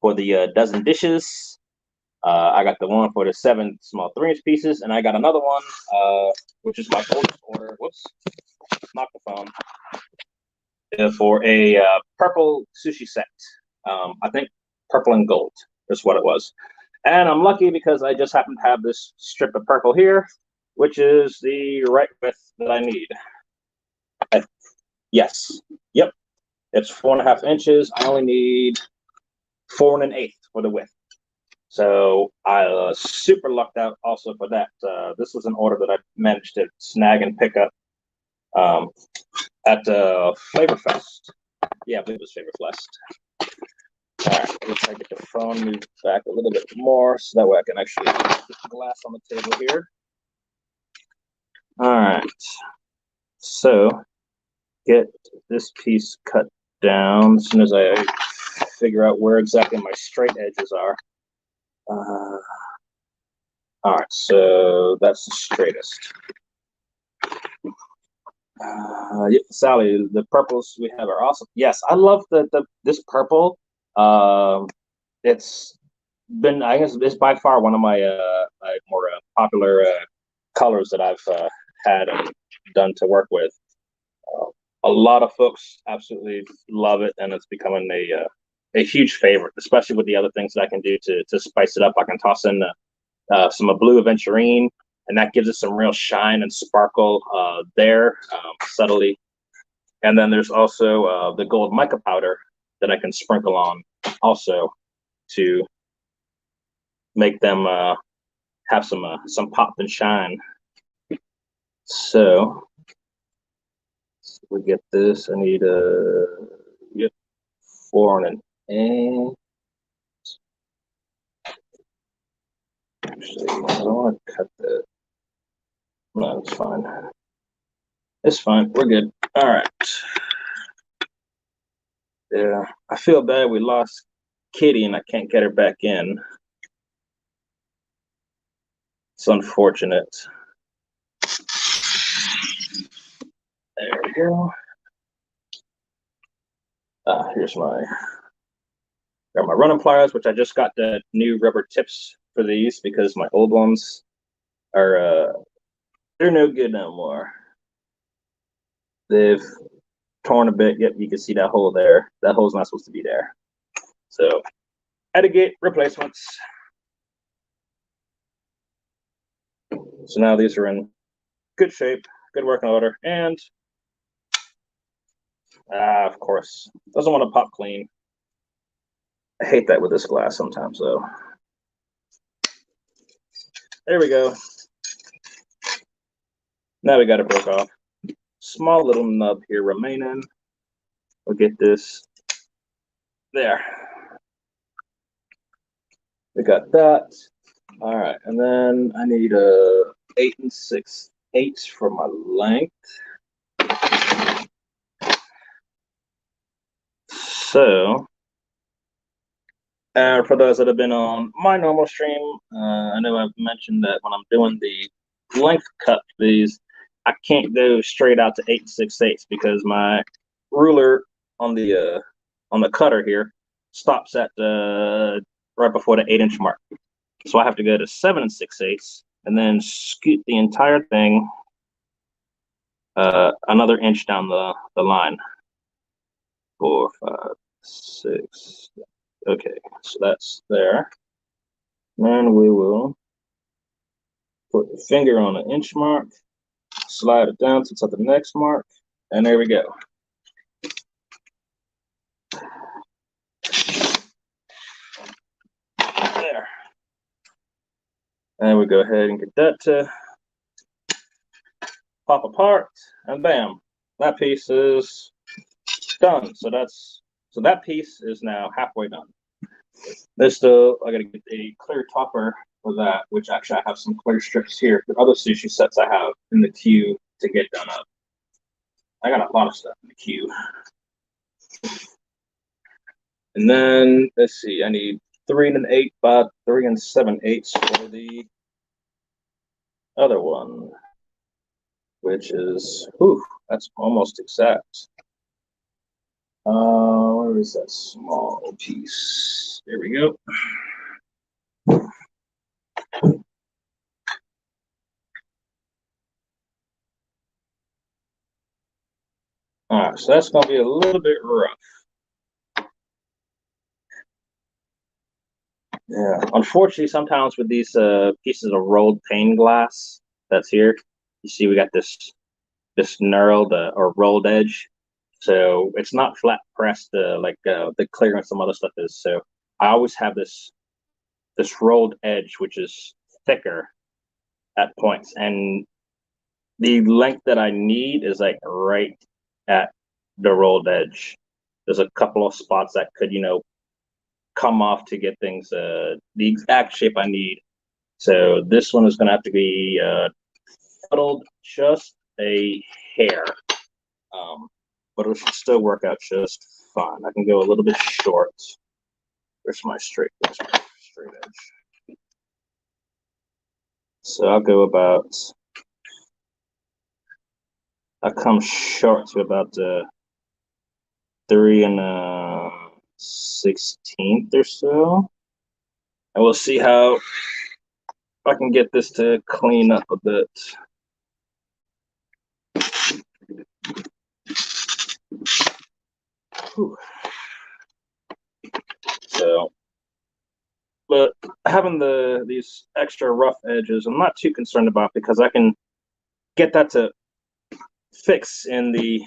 Speaker 4: for the dozen dishes. I got the one for the 7 small 3-inch pieces, and I got another one, which is my oldest order. Whoops, knocked the phone. For a purple sushi set. I think purple and gold is what it was. And I'm lucky because I just happen to have this strip of purple here, which is the right width that I need. Yes, yep, it's 4.5 inches. I only need 4 1/8 for the width. So I super lucked out also for that. This was an order that I managed to snag and pick up at Flavor Fest. Yeah, I believe it was Flavor Fest. All right, let's get the phone moved back a little bit more so that way I can actually get the glass on the table here. All right, so get this piece cut down as soon as I figure out where exactly my straight edges are. All right, so that's the straightest. Yep, Sally, the purples we have are awesome. Yes, I love this purple. It's been, I guess, it's by far one of my more popular colors that I've had and done to work with. A lot of folks absolutely love it, and it's becoming a huge favorite, especially with the other things that I can do to spice it up. I can toss in some blue aventurine, and that gives it some real shine and sparkle there, subtly. And then there's also the gold mica powder that I can sprinkle on also to make them have some pop and shine. So we get this. I need 4 1/8. Actually, I don't want to cut that. No, it's fine. It's fine. We're good. All right. Yeah, I feel bad we lost Kitty and I can't get her back in. It's unfortunate. There we go. Here's got my running pliers, which I just got the new rubber tips for these because my old ones are they're no good no more. They've torn a bit. Yep, you can see that hole there. That hole's not supposed to be there. So, had to get replacements. So now these are in good shape, good working order, and of course, doesn't want to pop clean. I hate that with this glass sometimes, though. There we go. Now we got it broke off. Small little nub here remaining. We'll get this there. We got that. All right, and then I need a 8 6/8 for my length. So, for those that have been on my normal stream, I know I've mentioned that when I'm doing the length cut for these, I can't go straight out to 8 6/8 because my ruler on the cutter here stops at right before the 8-inch mark. So I have to go to 7 6/8 and then scoot the entire thing another inch down the line. 4, 5, 6. Okay, so that's there. Then we will put the finger on the inch mark, slide it down to it's at the next mark, and there we go. There. And we go ahead and get that to pop apart, and bam, that piece is done. So that piece is now halfway done. There's still, I gotta get a clear topper for that, which actually I have some clear strips here for other sushi sets I have in the queue to get done up. I got a lot of stuff in the queue. And then let's see, I need 3 1/8 by 3 7/8 for the other one, which is, that's almost exact. Where is that small piece? There we go. All right, so that's going to be a little bit rough. Yeah, unfortunately, sometimes with these pieces of rolled pane glass that's here, you see we got this knurled or rolled edge. So it's not flat pressed like the clear and some other stuff is. So I always have this rolled edge, which is thicker at points, and the length that I need is like right at the rolled edge. There's a couple of spots that could, come off to get things the exact shape I need. So this one is going to have to be fuddled just a hair, but it should still work out just fine. I can go a little bit short. Where's my straight edge? So I'll go about. I come short to about 3 1/16 or so. And we'll see how I can get this to clean up a bit. Whew. So, but having these extra rough edges, I'm not too concerned about because I can get that to fix in the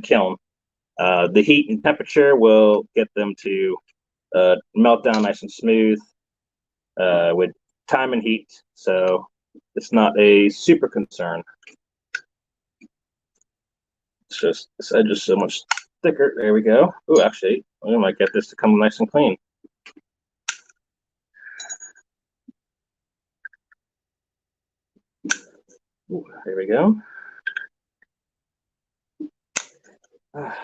Speaker 4: kiln. The heat and temperature will get them to melt down nice and smooth with time and heat. So it's not a super concern. It's just this edge is so much thicker. There we go. Oh, actually, we might get this to come nice and clean. Ooh, there we go. Perfect.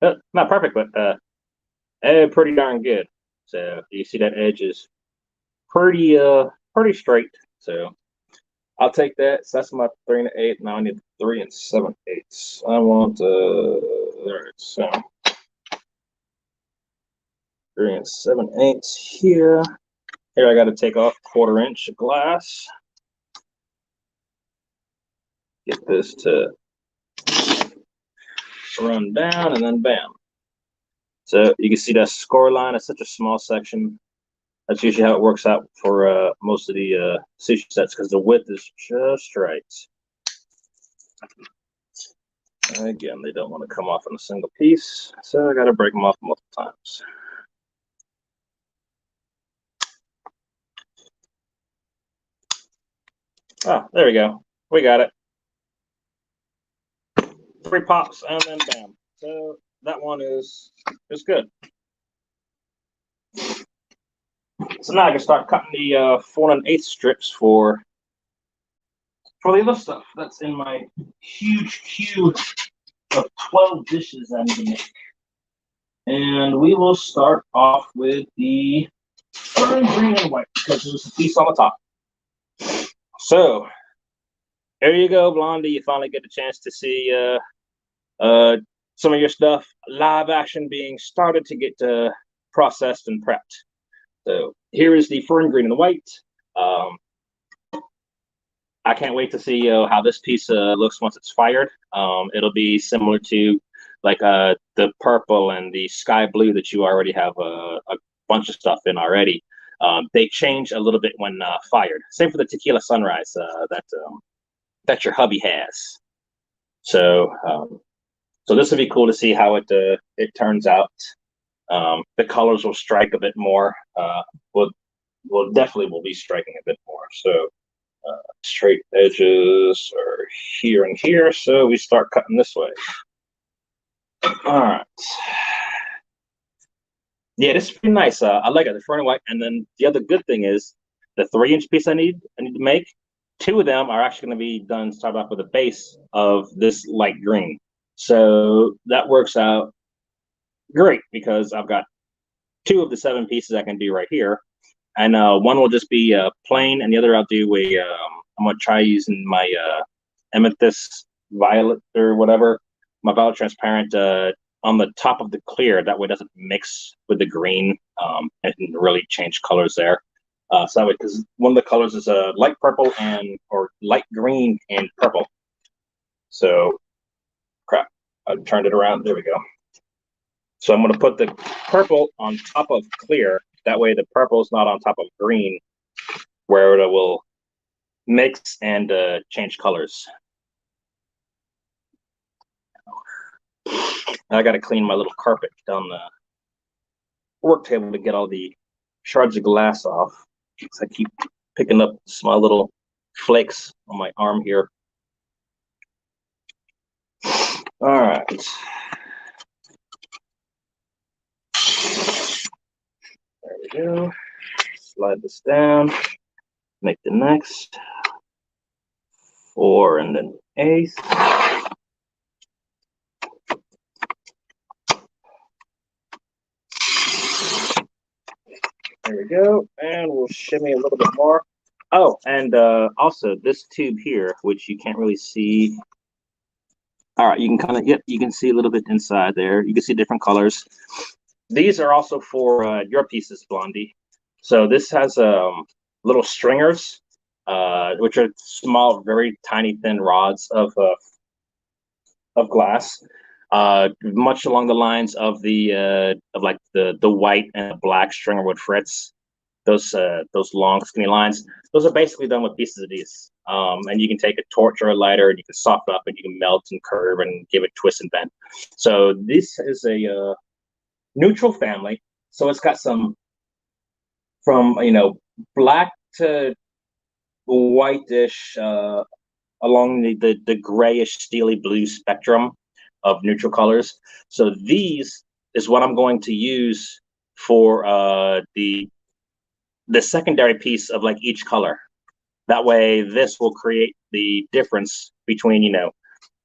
Speaker 4: Not perfect, but pretty darn good. So you see that edge is pretty straight. So I'll take that. So that's my 3 1/8. Now I need 3 7/8. I want there it's 3 7/8 here. Here I got to take off 1/4 inch of glass. Get this to run down and then bam. So you can see that score line is such a small section. That's usually how it works out for most of the sushi sets because the width is just right. Again, they don't want to come off in a single piece, so I got to break them off multiple times. Oh, there we go. We got it. 3 pops and then bam. So that one is good. So now I can start cutting the 4 1/8 strips for the other stuff that's in my huge queue of 12 dishes I need to make. And we will start off with the fern green and white because there's a piece on the top. So there you go, Blondie. You finally get a chance to see some of your stuff live action being started to get processed and prepped. So here is the fern green and the white. I can't wait to see how this piece looks once it's fired. It'll be similar to like the purple and the sky blue that you already have a bunch of stuff in already. They change a little bit when fired. Same for the tequila sunrise that your hubby has. So so this will be cool to see how it turns out. The colors will strike a bit more. Will definitely be striking a bit more. So straight edges are here and here. So we start cutting this way. All right. Yeah, this is pretty nice. I like it. The front and white. And then the other good thing is the 3-inch piece I need to make. 2 of them are actually going to be done. Start off with a base of this light green. So that works out great because I've got 2 of the 7 pieces I can do right here, and one will just be plain, and the other I'll do I'm gonna try using my amethyst violet or whatever, my violet transparent on the top of the clear. That way it doesn't mix with the green and really change colors there. So that way, because one of the colors is a light purple or light green and purple. So crap, I turned it around. There we go. So I'm going to put the purple on top of clear. That way the purple is not on top of green, where it will mix and change colors. I got to clean my little carpet down the work table to get all the shards of glass off. So I keep picking up small little flakes on my arm here. All right. There we go. Slide this down. Make the next 4 and then 8. There we go. And we'll shimmy a little bit more. Oh, and also this tube here, which you can't really see. All right, you can kind of, yep, you can see a little bit inside there. You can see different colors. These are also for your pieces, Blondie. So this has little stringers, which are small, very tiny, thin rods of glass, much along the lines of the white and black stringer wood frets. Those long, skinny lines. Those are basically done with pieces of these. And you can take a torch or a lighter, and you can soften up, and you can melt and curve and give it twist and bend. So this is a neutral family. So it's got some from black to whitish along the grayish steely blue spectrum of neutral colors. So these is what I'm going to use for the secondary piece of like each color. That way this will create the difference between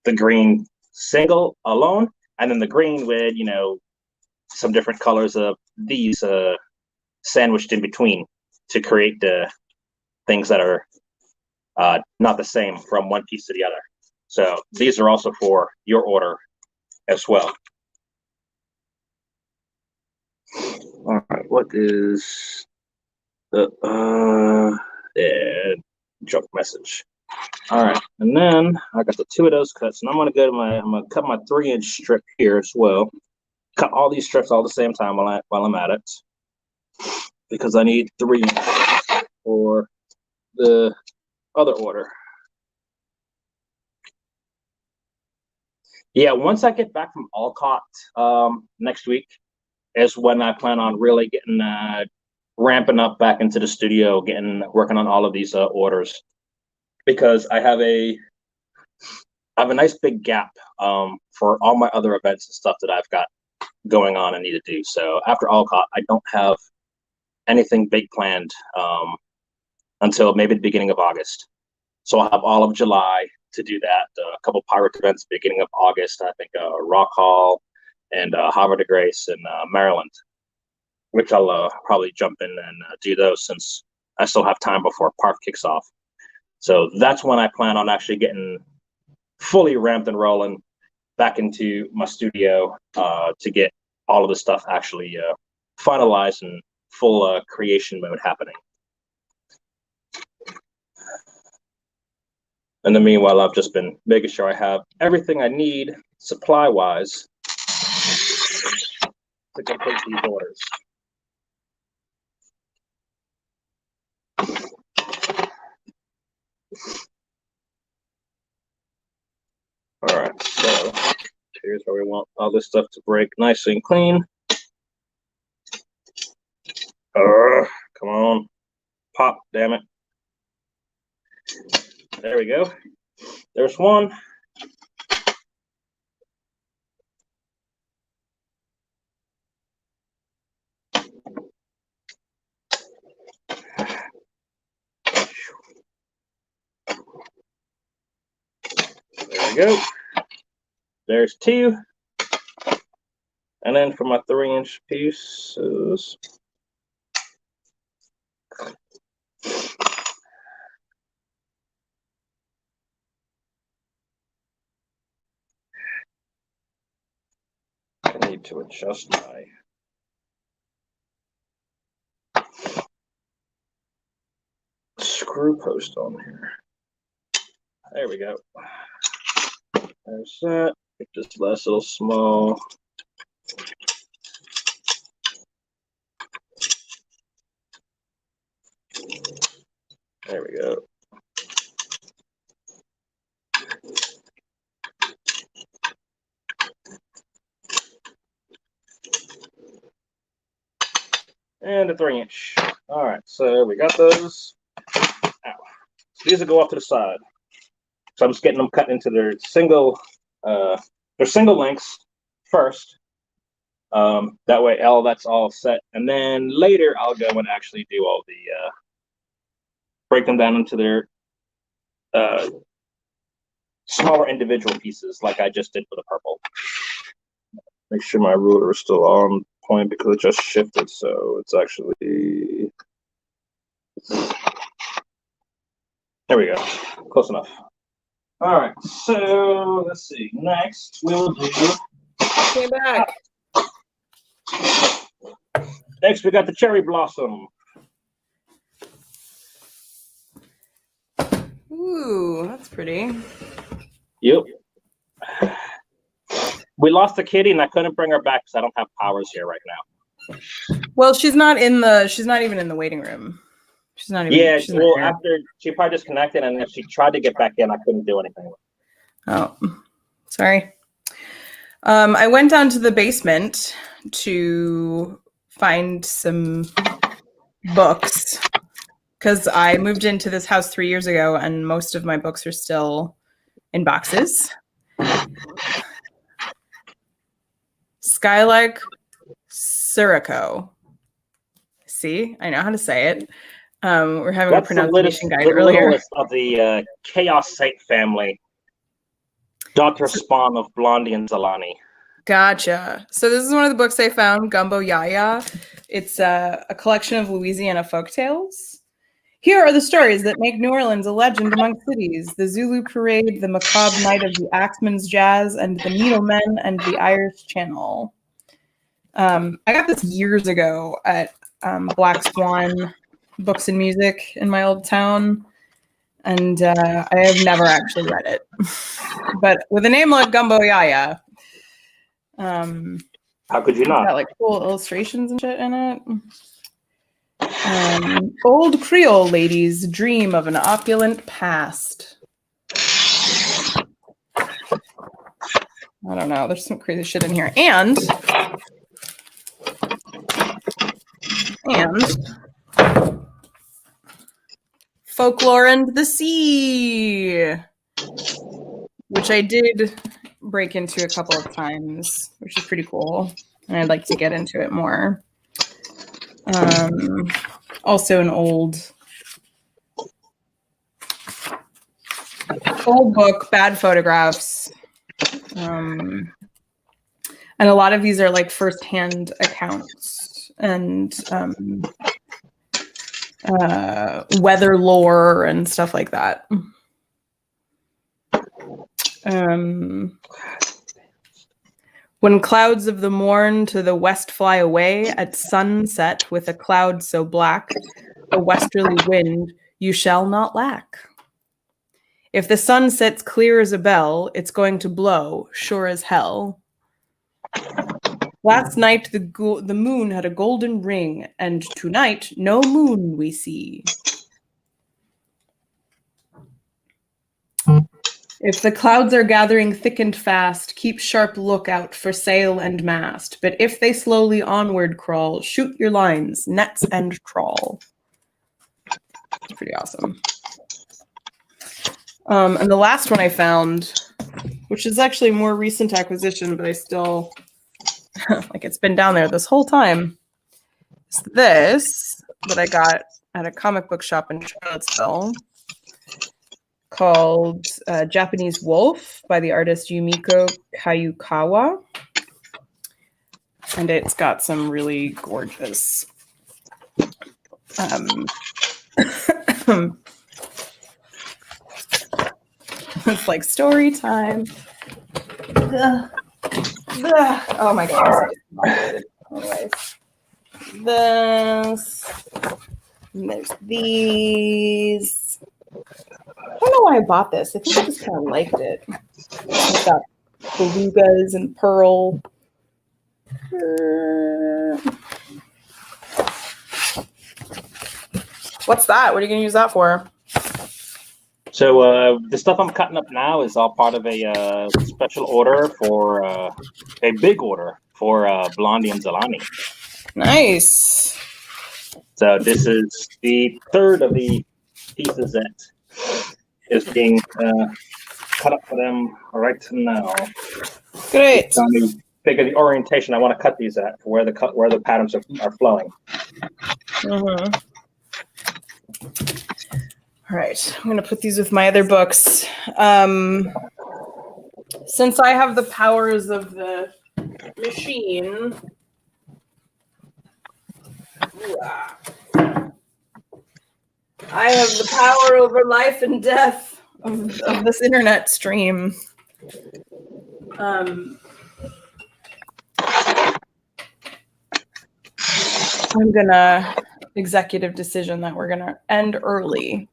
Speaker 4: the green single alone, and then the green with, you know, some different colors of these sandwiched in between to create the things that are not the same from one piece to the other. So these are also for your order as well. All right, what is the junk message? All right, and then I got the 2 of those cuts, and I'm gonna cut my 3-inch strip here as well. Cut all these strips all at the same time while I'm at it, because I need 3 for the other order. Yeah, once I get back from Alcott next week is when I plan on really getting ramping up back into the studio, working on all of these orders, because I have a nice big gap for all my other events and stuff that I've got going on and need to do. So after Alcott, I don't have anything big planned until maybe the beginning of August. So I'll have all of July to do that. A couple pirate events beginning of August. I think Rock Hall and Havre de Grace in Maryland, which I'll probably jump in and do those since I still have time before Park kicks off. So that's when I plan on actually getting fully ramped and rolling back into my studio to get all of the stuff actually finalized and full creation mode happening. In the meanwhile, I've just been making sure I have everything I need supply-wise to complete these orders. All right, so here's where we want all this stuff to break nice and clean. Come on, pop, damn it. There we go. There's one. There we go. There's 2. And then for my 3-inch pieces. I need to adjust my screw post on here. There we go. There's that. Make this last little small. There we go. And a 3-inch. All right, so we got those. Ow. So these will go off to the side. So I'm just getting them cut into their single lengths first. That way, that's all set. And then later, I'll go and actually do all the break them down into their smaller individual pieces, like I just did for the purple. Make sure my ruler is still on point because it just shifted, so it's actually there we go, close enough. All right, so let's see. Next, we'll do.
Speaker 1: Came back.
Speaker 4: Next, we got the cherry blossom.
Speaker 1: Ooh, that's pretty.
Speaker 4: Yep. We lost the kitty, and I couldn't bring her back because I don't have powers here right now.
Speaker 1: Well, she's not even in the waiting room. She's not even.
Speaker 4: Yeah,
Speaker 1: she's
Speaker 4: well,
Speaker 1: not
Speaker 4: after she probably disconnected, and if she tried to get back in, I couldn't do anything.
Speaker 1: Oh, sorry. I went down to the basement to find some books because I moved into this house 3 years ago, and most of my books are still in boxes. Skylark Sirocco. See, I know how to say it. We're having a pronunciation guide earlier.
Speaker 4: Of the Chaos Saint family. Daughter spawn of Blondie and Zalani.
Speaker 1: Gotcha. So this is one of the books I found, Gumbo Yaya. It's a collection of Louisiana folktales. Here are the stories that make New Orleans a legend among cities: the Zulu Parade, the macabre night of the Axeman's Jazz, and the Needlemen and the Irish Channel. I got this years ago at Black Swan Books and Music in my old town, and I have never actually read it. But with a name like Gumbo Yaya,
Speaker 4: how could you not?
Speaker 1: Got like cool illustrations and shit in it. Old Creole ladies dream of an opulent past. I don't know. There's some crazy shit in here. And Folklore and the Sea, which I did break into a couple of times, which is pretty cool. And I'd like to get into it more. Also an old book, bad photographs. And a lot of these are like firsthand accounts and weather lore and stuff like that. When clouds of the morn to the west fly away at sunset with a cloud so black, a westerly wind you shall not lack. If the sun sets clear as a bell, it's going to blow, sure as hell. Last night the moon had a golden ring, and tonight no moon we see. If the clouds are gathering thick and fast, keep sharp lookout for sail and mast. But if they slowly onward crawl, shoot your lines, nets and trawl. It's pretty awesome. And the last one I found, which is actually a more recent acquisition, but I still, like it's been down there this whole time, is this that I got at a comic book shop in Charlottesville, called Japanese Wolf by the artist Yumiko Kayukawa. And it's got some really gorgeous it's like story time. Oh my god. Anyways. There's these. I don't know why I bought this. I think I just kind of liked it. It's got belugas and pearl. What's that? What are you going to use that for?
Speaker 4: So the stuff I'm cutting up now is all part of a special order for a big order for Blondie and Zalani.
Speaker 1: Nice.
Speaker 4: So this is the third of the pieces that is being cut up for them right now.
Speaker 1: Great.
Speaker 4: Tell me, figure the orientation I want to cut these at for where the patterns are flowing.
Speaker 1: Mm-hmm. All right, I'm going to put these with my other books. Since I have the powers of the machine, I have the power over life and death of this internet stream. I'm gonna executive decision that we're gonna end early.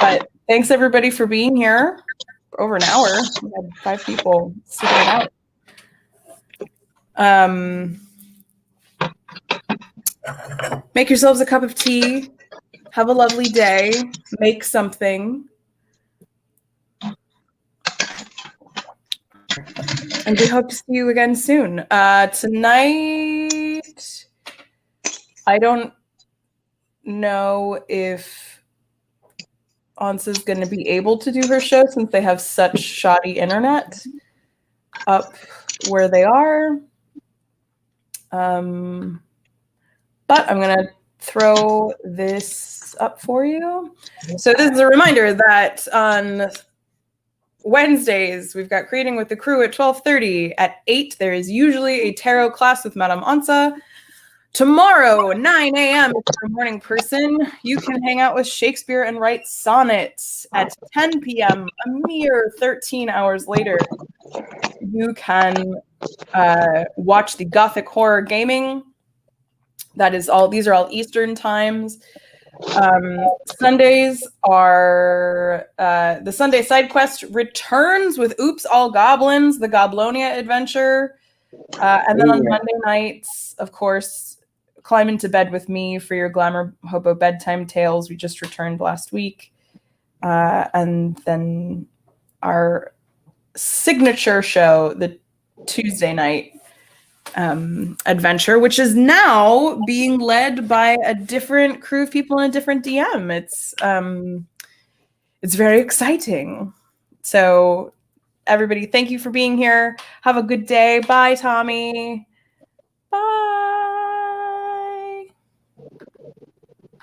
Speaker 1: But thanks everybody for being here for over an hour. We had 5 people sticking it out. Make yourselves a cup of tea. Have a lovely day. Make something. And we hope to see you again soon. Tonight, I don't know if Ansa's going to be able to do her show since they have such shoddy internet up where they are. But I'm going to throw this up for you. So this is a reminder that on Wednesdays, we've got Creating with the Crew at 12:30. At 8, there is usually a tarot class with Madame Ansa. Tomorrow, 9 a.m., if you're a morning person, you can hang out with Shakespeare and write sonnets. At 10 p.m., a mere 13 hours later, you can watch the Gothic Horror Gaming. These are all Eastern times. Sundays are the Sunday side quest returns with Oops All Goblins, the Goblonia adventure. And then on Monday nights, of course, Climb into Bed with Me for your Glamour Hobo Bedtime Tales. We just returned last week. And then our signature show, the Tuesday night adventure, which is now being led by a different crew of people in a different DM. It's very exciting. So everybody, thank you for being here. Have a good day. Bye, Tommy. Bye.